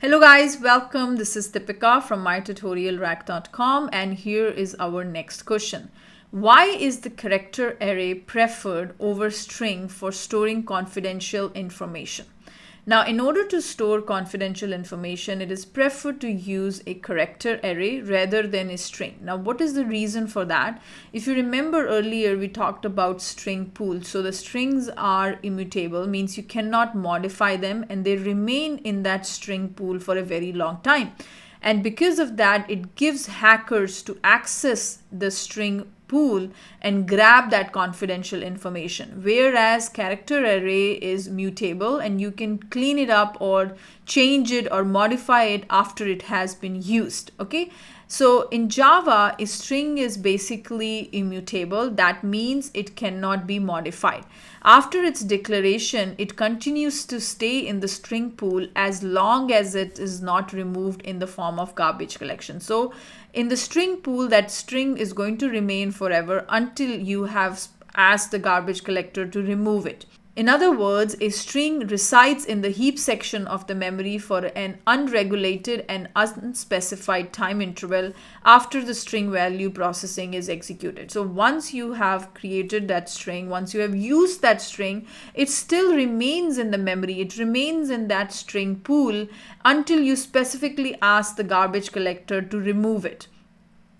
Hello guys, welcome. This is Deepika from mytutorialrack.com and here is our next question. Why is the character array preferred over string for storing confidential information? Now, in order to store confidential information, it is preferred to use a character array rather than a string. Now, what is the reason for that? If you remember earlier, we talked about string pools. So the strings are immutable, means you cannot modify them and they remain in that string pool for a very long time. And because of that, it gives hackers to access the string pool and grab that confidential information, whereas character array is mutable and you can clean it up or change it or modify it after it has been used. Okay, so in Java, a string is basically immutable. That means it cannot be modified. After its declaration, it continues to stay in the string pool as long as it is not removed in the form of garbage collection. So in the string pool, that string is going to remain forever until you have asked the garbage collector to remove it. In other words, a string resides in the heap section of the memory for an unregulated and unspecified time interval after the string value processing is executed. So once you have created that string, once you have used that string, it still remains in the memory. It remains in that string pool until you specifically ask the garbage collector to remove it.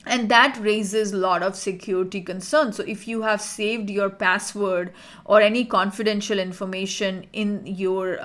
And that raises a lot of security concerns. So if you have saved your password or any confidential information in your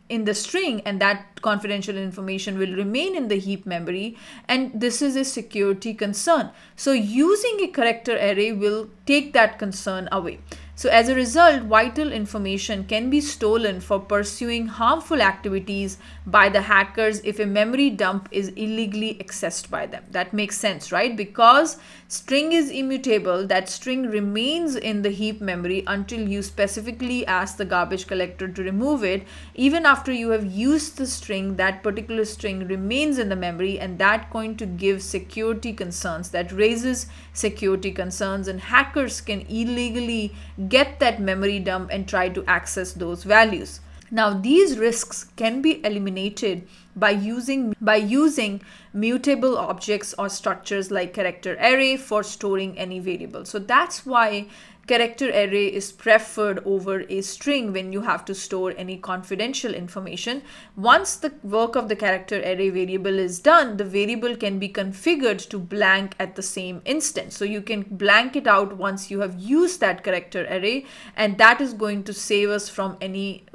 in the string, and that confidential information will remain in the heap memory, and this is a security concern. So using a character array will take that concern away. So as a result, vital information can be stolen for pursuing harmful activities by the hackers if a memory dump is illegally accessed by them. That makes sense, right? Because string is immutable, that string remains in the heap memory until you specifically ask the garbage collector to remove it. Even after you have used the string, that particular string remains in the memory, and that going to give security concerns. That raises security concerns, and hackers can illegally get that memory dump and try to access those values. Now, these risks can be eliminated by using mutable objects or structures like character array for storing any variable. So that's why character array is preferred over a string when you have to store any confidential information. Once the work of the character array variable is done, the variable can be configured to blank at the same instant. So you can blank it out once you have used that character array, and that is going to save us from any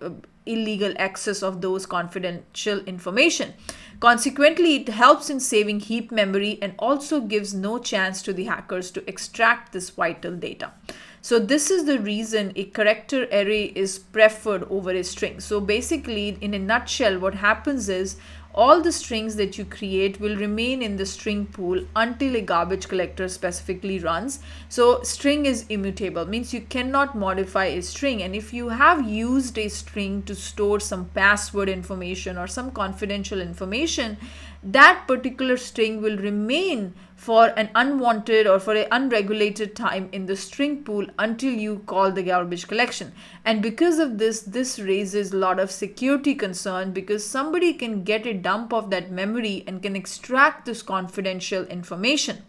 illegal access of those confidential information. Consequently, it helps in saving heap memory and also gives no chance to the hackers to extract this vital data. So this is the reason a character array is preferred over a string. So basically, in a nutshell, what happens is all the strings that you create will remain in the string pool until a garbage collector specifically runs. So string is immutable, means you cannot modify a string. And if you have used a string to store some password information or some confidential information, that particular string will remain for an unwanted or for an unregulated time in the string pool until you call the garbage collection. And because of this raises a lot of security concern, because somebody can get a dump of that memory and can extract this confidential information.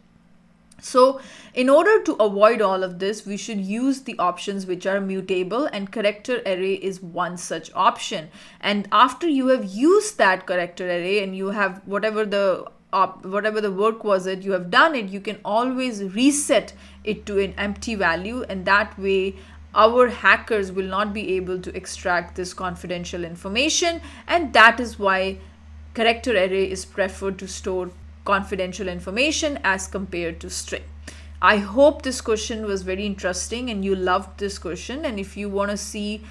So in order to avoid all of this, we should use the options which are mutable, and character array is one such option. And after you have used that character array and you have whatever the work was it, you have done it, you can always reset it to an empty value, and that way our hackers will not be able to extract this confidential information. And that is why character array is preferred to store confidential information as compared to string. I hope this question was very interesting and you loved this question. And if you want to see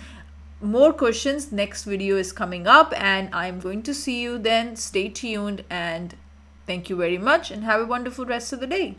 more questions, next video is coming up and I'm going to see you then. Stay tuned and thank you very much and have a wonderful rest of the day.